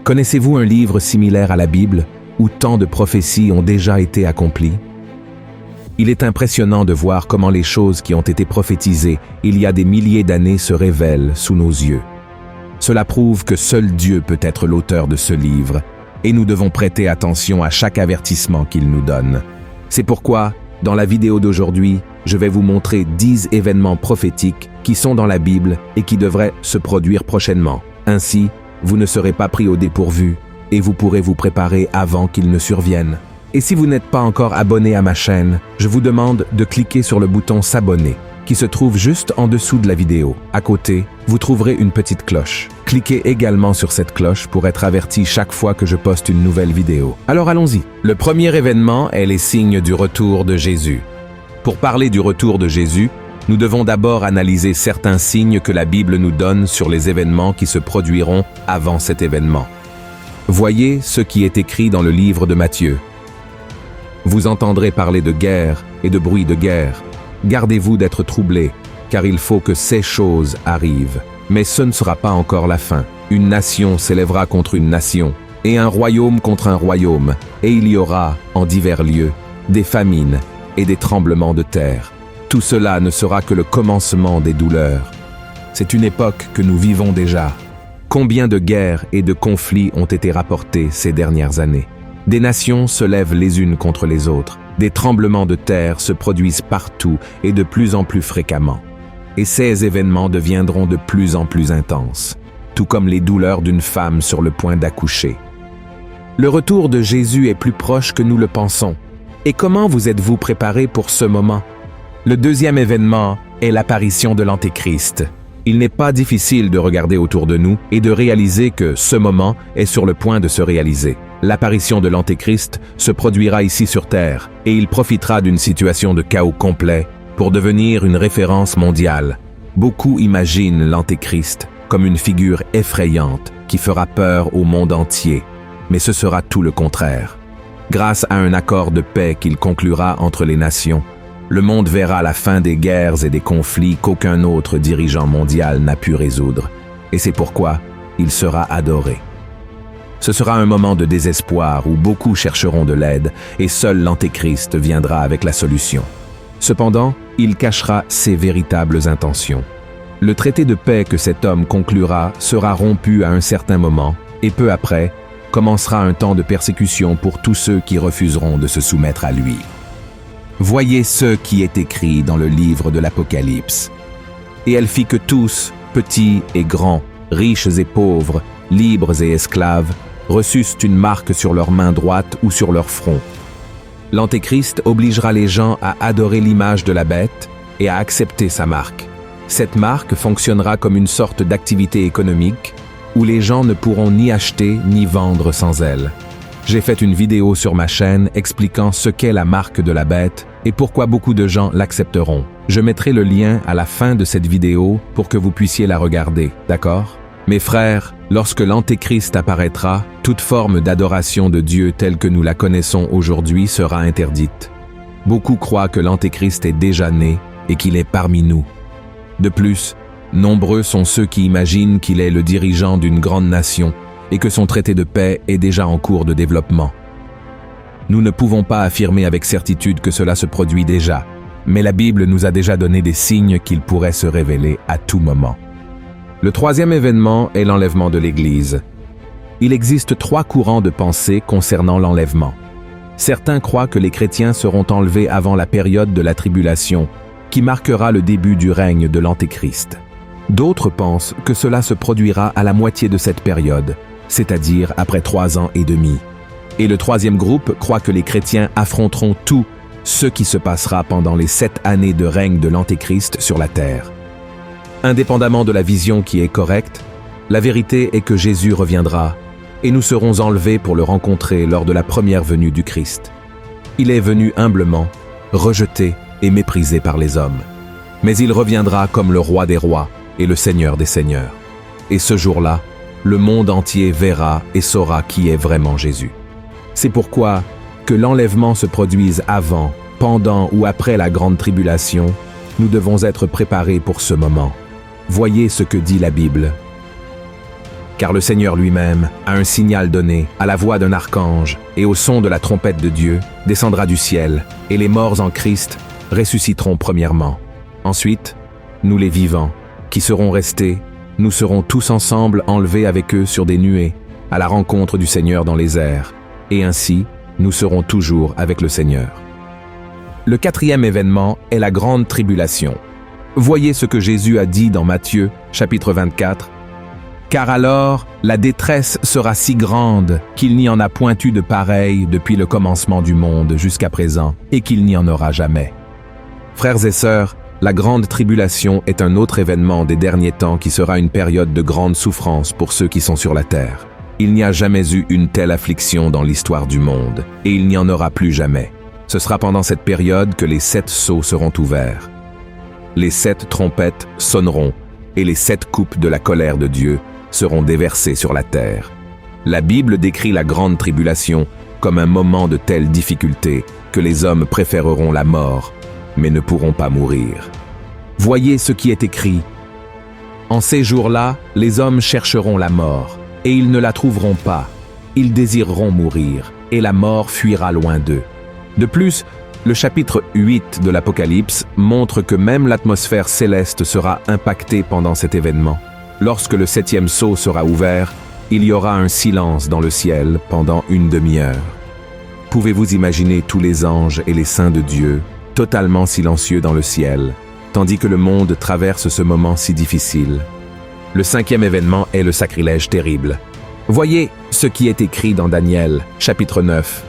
Connaissez-vous un livre similaire à la Bible, où tant de prophéties ont déjà été accomplies? Il est impressionnant de voir comment les choses qui ont été prophétisées il y a des milliers d'années se révèlent sous nos yeux. Cela prouve que seul Dieu peut être l'auteur de ce livre, et nous devons prêter attention à chaque avertissement qu'il nous donne. C'est pourquoi, dans la vidéo d'aujourd'hui, je vais vous montrer 10 événements prophétiques qui sont dans la Bible et qui devraient se produire prochainement. Ainsi, vous ne serez pas pris au dépourvu et vous pourrez vous préparer avant qu'ils ne surviennent. Et si vous n'êtes pas encore abonné à ma chaîne, je vous demande de cliquer sur le bouton s'abonner, qui se trouve juste en dessous de la vidéo. À côté, vous trouverez une petite cloche. Cliquez également sur cette cloche pour être averti chaque fois que je poste une nouvelle vidéo. Alors allons-y. Le premier événement est les signes du retour de Jésus. Pour parler du retour de Jésus, nous devons d'abord analyser certains signes que la Bible nous donne sur les événements qui se produiront avant cet événement. Voyez ce qui est écrit dans le livre de Matthieu. Vous entendrez parler de guerre et de bruit de guerre. Gardez-vous d'être troublés, car il faut que ces choses arrivent. Mais ce ne sera pas encore la fin. Une nation s'élèvera contre une nation, et un royaume contre un royaume, et il y aura, en divers lieux, des famines et des tremblements de terre. Tout cela ne sera que le commencement des douleurs. C'est une époque que nous vivons déjà. Combien de guerres et de conflits ont été rapportés ces dernières années? Des nations se lèvent les unes contre les autres. Des tremblements de terre se produisent partout et de plus en plus fréquemment. Et ces événements deviendront de plus en plus intenses, tout comme les douleurs d'une femme sur le point d'accoucher. Le retour de Jésus est plus proche que nous le pensons. Et comment vous êtes-vous préparés pour ce moment? Le deuxième événement est l'apparition de l'Antéchrist. Il n'est pas difficile de regarder autour de nous et de réaliser que ce moment est sur le point de se réaliser. L'apparition de l'Antéchrist se produira ici sur Terre et il profitera d'une situation de chaos complet pour devenir une référence mondiale. Beaucoup imaginent l'Antéchrist comme une figure effrayante qui fera peur au monde entier, mais ce sera tout le contraire. Grâce à un accord de paix qu'il conclura entre les nations, le monde verra la fin des guerres et des conflits qu'aucun autre dirigeant mondial n'a pu résoudre, et c'est pourquoi il sera adoré. Ce sera un moment de désespoir où beaucoup chercheront de l'aide et seul l'Antéchrist viendra avec la solution. Cependant, il cachera ses véritables intentions. Le traité de paix que cet homme conclura sera rompu à un certain moment et peu après, commencera un temps de persécution pour tous ceux qui refuseront de se soumettre à lui. Voyez ce qui est écrit dans le livre de l'Apocalypse. Et elle fit que tous, petits et grands, riches et pauvres, libres et esclaves, reçussent une marque sur leur main droite ou sur leur front. L'Antéchrist obligera les gens à adorer l'image de la bête et à accepter sa marque. Cette marque fonctionnera comme une sorte d'activité économique où les gens ne pourront ni acheter ni vendre sans elle. J'ai fait une vidéo sur ma chaîne expliquant ce qu'est la marque de la bête et pourquoi beaucoup de gens l'accepteront. Je mettrai le lien à la fin de cette vidéo pour que vous puissiez la regarder, d'accord? Mes frères, lorsque l'Antéchrist apparaîtra, toute forme d'adoration de Dieu telle que nous la connaissons aujourd'hui sera interdite. Beaucoup croient que l'Antéchrist est déjà né et qu'il est parmi nous. De plus, nombreux sont ceux qui imaginent qu'il est le dirigeant d'une grande nation et que son traité de paix est déjà en cours de développement. Nous ne pouvons pas affirmer avec certitude que cela se produit déjà, mais la Bible nous a déjà donné des signes qu'il pourrait se révéler à tout moment. Le troisième événement est l'enlèvement de l'Église. Il existe 3 courants de pensée concernant l'enlèvement. Certains croient que les chrétiens seront enlevés avant la période de la tribulation, qui marquera le début du règne de l'Antéchrist. D'autres pensent que cela se produira à la moitié de cette période, c'est-à-dire après 3 ans et demi. Et le troisième groupe croit que les chrétiens affronteront tout ce qui se passera pendant les 7 années de règne de l'Antéchrist sur la terre. Indépendamment de la vision qui est correcte, la vérité est que Jésus reviendra et nous serons enlevés pour le rencontrer lors de la première venue du Christ. Il est venu humblement, rejeté et méprisé par les hommes. Mais il reviendra comme le roi des rois et le Seigneur des seigneurs. Et ce jour-là, le monde entier verra et saura qui est vraiment Jésus. C'est pourquoi, que l'enlèvement se produise avant, pendant ou après la grande tribulation, nous devons être préparés pour ce moment. Voyez ce que dit la Bible. car le Seigneur lui-même, à un signal donné, à la voix d'un archange et au son de la trompette de Dieu, descendra du ciel, et les morts en Christ ressusciteront premièrement. Ensuite, nous les vivants, qui serons restés, nous serons tous ensemble enlevés avec eux sur des nuées, à la rencontre du Seigneur dans les airs, et ainsi, nous serons toujours avec le Seigneur. Le quatrième événement est la grande tribulation. Voyez ce que Jésus a dit dans Matthieu, chapitre 24. « Car alors, la détresse sera si grande qu'il n'y en a point eu de pareil depuis le commencement du monde jusqu'à présent, et qu'il n'y en aura jamais. » Frères et sœurs, la grande tribulation est un autre événement des derniers temps qui sera une période de grande souffrance pour ceux qui sont sur la terre. Il n'y a jamais eu une telle affliction dans l'histoire du monde, et il n'y en aura plus jamais. Ce sera pendant cette période que les 7 sceaux seront ouverts. Les 7 trompettes sonneront, et les 7 coupes de la colère de Dieu seront déversées sur la terre. La Bible décrit la grande tribulation comme un moment de telle difficulté que les hommes préféreront la mort, mais ne pourront pas mourir. Voyez ce qui est écrit. En ces jours-là, les hommes chercheront la mort, et ils ne la trouveront pas. Ils désireront mourir, et la mort fuira loin d'eux. De plus, le chapitre 8 de l'Apocalypse montre que même l'atmosphère céleste sera impactée pendant cet événement. Lorsque le 7e sceau sera ouvert, il y aura un silence dans le ciel pendant une demi-heure. Pouvez-vous imaginer tous les anges et les saints de Dieu totalement silencieux dans le ciel, tandis que le monde traverse ce moment si difficile? Le 5e événement est le sacrilège terrible. Voyez ce qui est écrit dans Daniel, chapitre 9.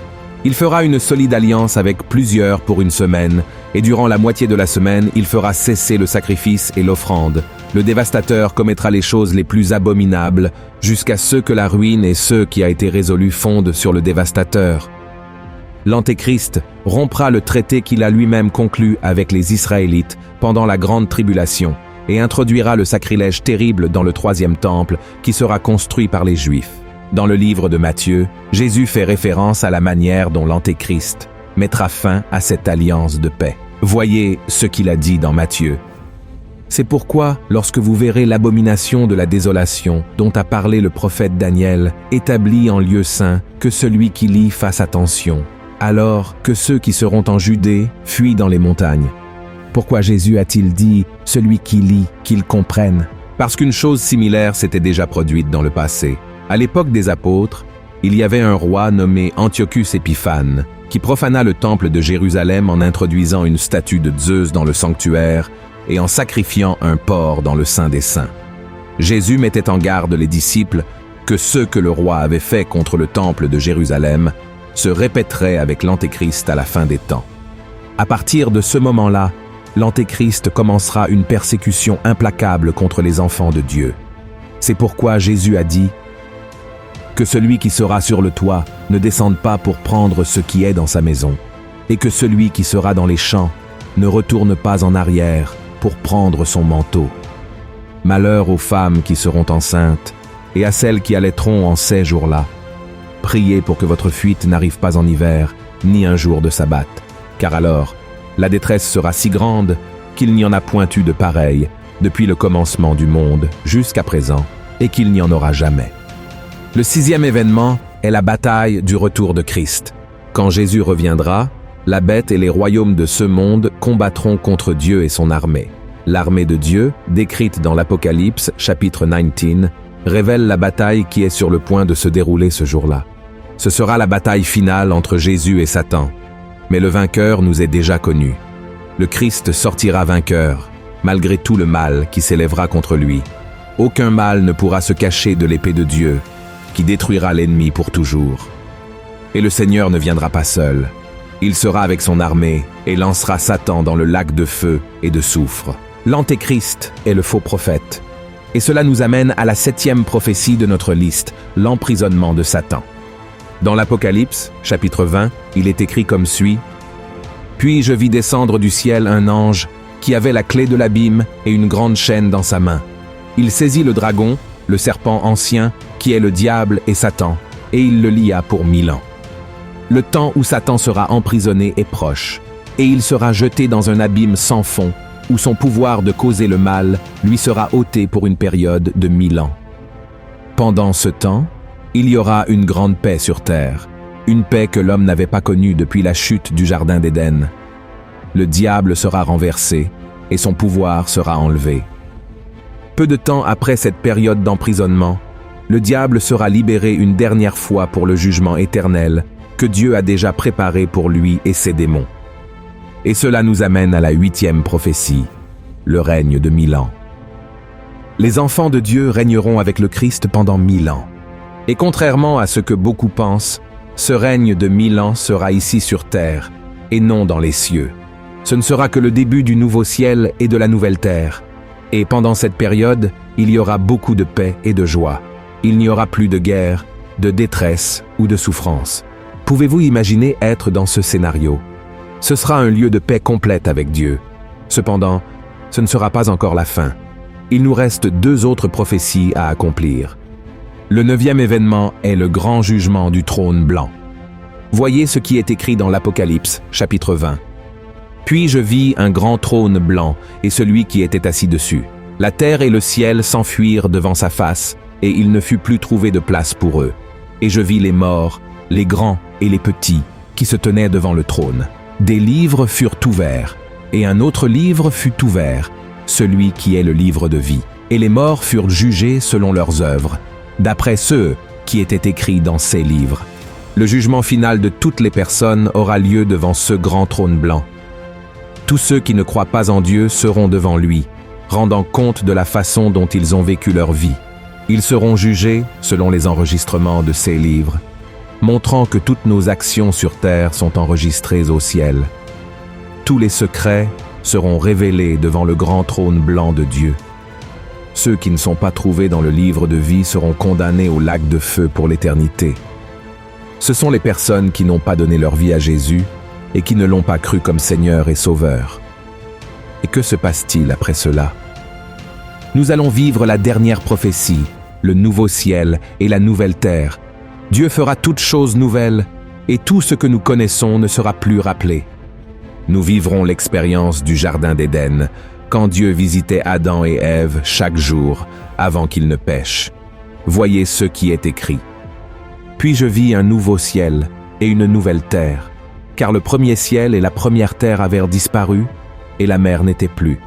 Il fera une solide alliance avec plusieurs pour une semaine, et durant la moitié de la semaine, il fera cesser le sacrifice et l'offrande. Le dévastateur commettra les choses les plus abominables, jusqu'à ce que la ruine et ce qui a été résolu fondent sur le dévastateur. L'Antéchrist rompra le traité qu'il a lui-même conclu avec les Israélites pendant la grande tribulation et introduira le sacrilège terrible dans le 3e temple qui sera construit par les Juifs. Dans le livre de Matthieu, Jésus fait référence à la manière dont l'Antéchrist mettra fin à cette alliance de paix. Voyez ce qu'il a dit dans Matthieu. C'est pourquoi, lorsque vous verrez l'abomination de la désolation dont a parlé le prophète Daniel, établie en lieu saint, que celui qui lit fasse attention, alors que ceux qui seront en Judée fuient dans les montagnes. Pourquoi Jésus a-t-il dit « celui qui lit, qu'il comprenne » ? Parce qu'une chose similaire s'était déjà produite dans le passé. À l'époque des apôtres, il y avait un roi nommé Antiochus Épiphane, qui profana le temple de Jérusalem en introduisant une statue de Zeus dans le sanctuaire et en sacrifiant un porc dans le Saint des Saints. Jésus mettait en garde les disciples que ce que le roi avait fait contre le temple de Jérusalem se répéterait avec l'Antéchrist à la fin des temps. À partir de ce moment-là, l'Antéchrist commencera une persécution implacable contre les enfants de Dieu. C'est pourquoi Jésus a dit que celui qui sera sur le toit ne descende pas pour prendre ce qui est dans sa maison, et que celui qui sera dans les champs ne retourne pas en arrière pour prendre son manteau. Malheur aux femmes qui seront enceintes et à celles qui allaiteront en ces jours-là. Priez pour que votre fuite n'arrive pas en hiver, ni un jour de sabbat, car alors, la détresse sera si grande qu'il n'y en a point eu de pareil depuis le commencement du monde jusqu'à présent, et qu'il n'y en aura jamais. Le 6e événement est la bataille du retour de Christ. Quand Jésus reviendra, la bête et les royaumes de ce monde combattront contre Dieu et son armée. L'armée de Dieu, décrite dans l'Apocalypse, chapitre 19, révèle la bataille qui est sur le point de se dérouler ce jour-là. Ce sera la bataille finale entre Jésus et Satan. Mais le vainqueur nous est déjà connu. Le Christ sortira vainqueur, malgré tout le mal qui s'élèvera contre lui. Aucun mal ne pourra se cacher de l'épée de Dieu, qui détruira l'ennemi pour toujours. Et le Seigneur ne viendra pas seul. Il sera avec son armée et lancera Satan dans le lac de feu et de soufre. L'Antéchrist est le faux prophète. Et cela nous amène à la 7e prophétie de notre liste, l'emprisonnement de Satan. Dans l'Apocalypse, chapitre 20, il est écrit comme suit. « Puis je vis descendre du ciel un ange qui avait la clé de l'abîme et une grande chaîne dans sa main. Il saisit le dragon, le serpent ancien, qui est le diable et Satan, et il le lia pour 1000 ans. Le temps où Satan sera emprisonné est proche, et il sera jeté dans un abîme sans fond, où son pouvoir de causer le mal lui sera ôté pour une période de 1000 ans. Pendant ce temps, il y aura une grande paix sur terre, une paix que l'homme n'avait pas connue depuis la chute du Jardin d'Éden. Le diable sera renversé et son pouvoir sera enlevé. Peu de temps après cette période d'emprisonnement, le diable sera libéré une dernière fois pour le jugement éternel que Dieu a déjà préparé pour lui et ses démons. Et cela nous amène à la 8e prophétie, le règne de 1000 ans. Les enfants de Dieu régneront avec le Christ pendant 1000 ans. Et contrairement à ce que beaucoup pensent, ce règne de 1000 ans sera ici sur terre, et non dans les cieux. Ce ne sera que le début du nouveau ciel et de la nouvelle terre. Et pendant cette période, il y aura beaucoup de paix et de joie. Il n'y aura plus de guerre, de détresse ou de souffrance. Pouvez-vous imaginer être dans ce scénario? Ce sera un lieu de paix complète avec Dieu. Cependant, ce ne sera pas encore la fin. Il nous reste 2 autres prophéties à accomplir. Le 9e événement est le grand jugement du trône blanc. Voyez ce qui est écrit dans l'Apocalypse, chapitre 20. Puis je vis un grand trône blanc et celui qui était assis dessus. La terre et le ciel s'enfuirent devant sa face, et il ne fut plus trouvé de place pour eux. Et je vis les morts, les grands et les petits, qui se tenaient devant le trône. Des livres furent ouverts, et un autre livre fut ouvert, celui qui est le livre de vie. Et les morts furent jugés selon leurs œuvres, d'après ceux qui étaient écrits dans ces livres. Le jugement final de toutes les personnes aura lieu devant ce grand trône blanc. Tous ceux qui ne croient pas en Dieu seront devant lui, rendant compte de la façon dont ils ont vécu leur vie. Ils seront jugés selon les enregistrements de ces livres, montrant que toutes nos actions sur terre sont enregistrées au ciel. Tous les secrets seront révélés devant le grand trône blanc de Dieu. Ceux qui ne sont pas trouvés dans le livre de vie seront condamnés au lac de feu pour l'éternité. Ce sont les personnes qui n'ont pas donné leur vie à Jésus et qui ne l'ont pas cru comme Seigneur et Sauveur. Et que se passe-t-il après cela? Nous allons vivre la dernière prophétie, le nouveau ciel et la nouvelle terre. Dieu fera toutes choses nouvelles, et tout ce que nous connaissons ne sera plus rappelé. Nous vivrons l'expérience du Jardin d'Éden, quand Dieu visitait Adam et Ève chaque jour, avant qu'ils ne pêchent. Voyez ce qui est écrit. Puis je vis un nouveau ciel et une nouvelle terre, car le premier ciel et la première terre avaient disparu, et la mer n'était plus.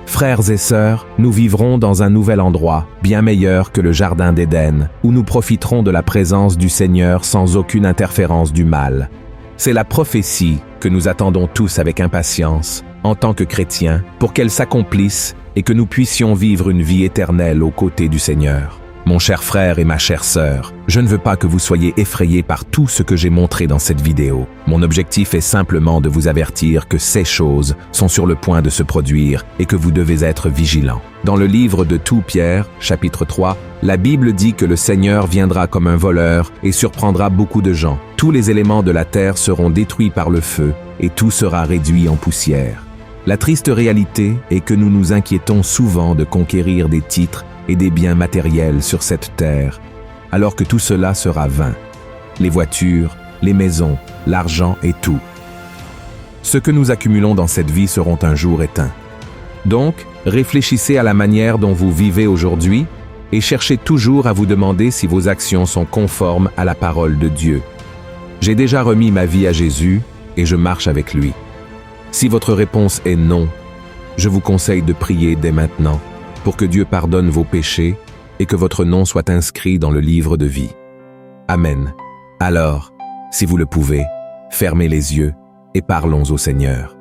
Frères et sœurs, nous vivrons dans un nouvel endroit, bien meilleur que le Jardin d'Éden, où nous profiterons de la présence du Seigneur sans aucune interférence du mal. C'est la prophétie que nous attendons tous avec impatience, en tant que chrétiens, pour qu'elle s'accomplisse et que nous puissions vivre une vie éternelle aux côtés du Seigneur. Mon cher frère et ma chère sœur, je ne veux pas que vous soyez effrayés par tout ce que j'ai montré dans cette vidéo. Mon objectif est simplement de vous avertir que ces choses sont sur le point de se produire et que vous devez être vigilants. Dans le livre de 2 Pierre, chapitre 3, la Bible dit que le Seigneur viendra comme un voleur et surprendra beaucoup de gens. Tous les éléments de la terre seront détruits par le feu et tout sera réduit en poussière. La triste réalité est que nous nous inquiétons souvent de conquérir des titres et des biens matériels sur cette terre, alors que tout cela sera vain. Les voitures, les maisons, l'argent et tout. Ce que nous accumulons dans cette vie seront un jour éteints. Donc, réfléchissez à la manière dont vous vivez aujourd'hui et cherchez toujours à vous demander si vos actions sont conformes à la parole de Dieu. J'ai déjà remis ma vie à Jésus et je marche avec lui. Si votre réponse est non, je vous conseille de prier dès maintenant pour que Dieu pardonne vos péchés et que votre nom soit inscrit dans le livre de vie. Amen. Alors, si vous le pouvez, fermez les yeux et parlons au Seigneur.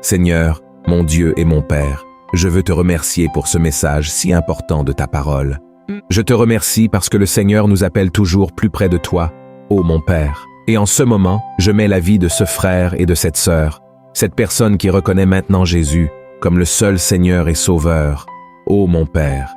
Seigneur, mon Dieu et mon Père, je veux te remercier pour ce message si important de ta parole. Je te remercie parce que le Seigneur nous appelle toujours plus près de toi, ô mon Père. Et en ce moment, je mets la vie de ce frère et de cette sœur, cette personne qui reconnaît maintenant Jésus comme le seul Seigneur et Sauveur. Ô mon Père,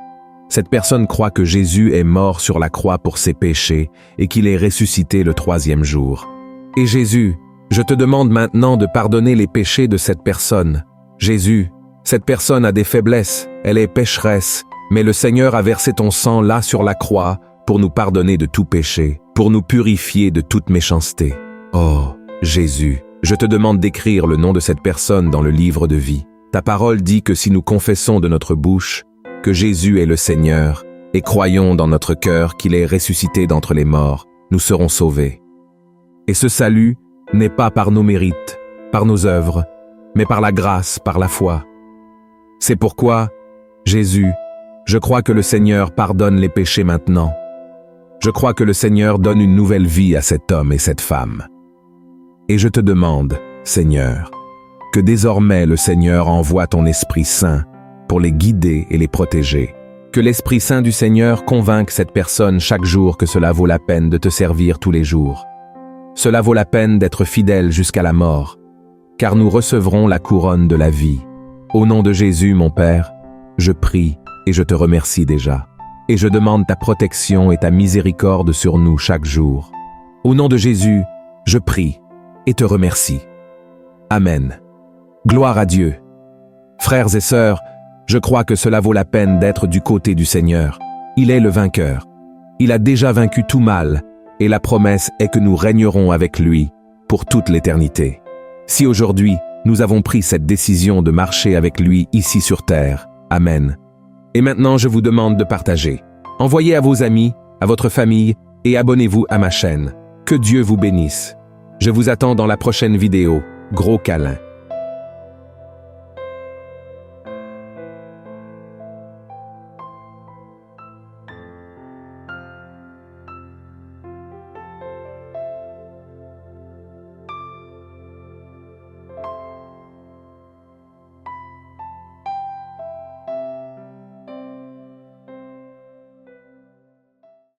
cette personne croit que Jésus est mort sur la croix pour ses péchés et qu'il est ressuscité le 3e jour. Et Jésus, je te demande maintenant de pardonner les péchés de cette personne. Jésus, cette personne a des faiblesses, elle est pécheresse, mais le Seigneur a versé ton sang là sur la croix pour nous pardonner de tout péché, pour nous purifier de toute méchanceté. Oh, Jésus, je te demande d'écrire le nom de cette personne dans le livre de vie. Ta parole dit que si nous confessons de notre bouche que Jésus est le Seigneur et croyons dans notre cœur qu'il est ressuscité d'entre les morts, nous serons sauvés. Et ce salut n'est pas par nos mérites, par nos œuvres, mais par la grâce, par la foi. C'est pourquoi, Jésus, je crois que le Seigneur pardonne les péchés maintenant. Je crois que le Seigneur donne une nouvelle vie à cet homme et cette femme. Et je te demande, Seigneur, que désormais le Seigneur envoie ton Esprit Saint pour les guider et les protéger. Que l'Esprit Saint du Seigneur convainque cette personne chaque jour que cela vaut la peine de te servir tous les jours. Cela vaut la peine d'être fidèle jusqu'à la mort, car nous recevrons la couronne de la vie. Au nom de Jésus, mon Père, je prie et je te remercie déjà. Et je demande ta protection et ta miséricorde sur nous chaque jour. Au nom de Jésus, je prie et te remercie. Amen. Gloire à Dieu. Frères et sœurs, je crois que cela vaut la peine d'être du côté du Seigneur. Il est le vainqueur. Il a déjà vaincu tout mal, et la promesse est que nous régnerons avec lui pour toute l'éternité. Si aujourd'hui, nous avons pris cette décision de marcher avec lui ici sur terre, Amen. Et maintenant, je vous demande de partager. Envoyez à vos amis, à votre famille, et abonnez-vous à ma chaîne. Que Dieu vous bénisse. Je vous attends dans la prochaine vidéo. Gros câlin.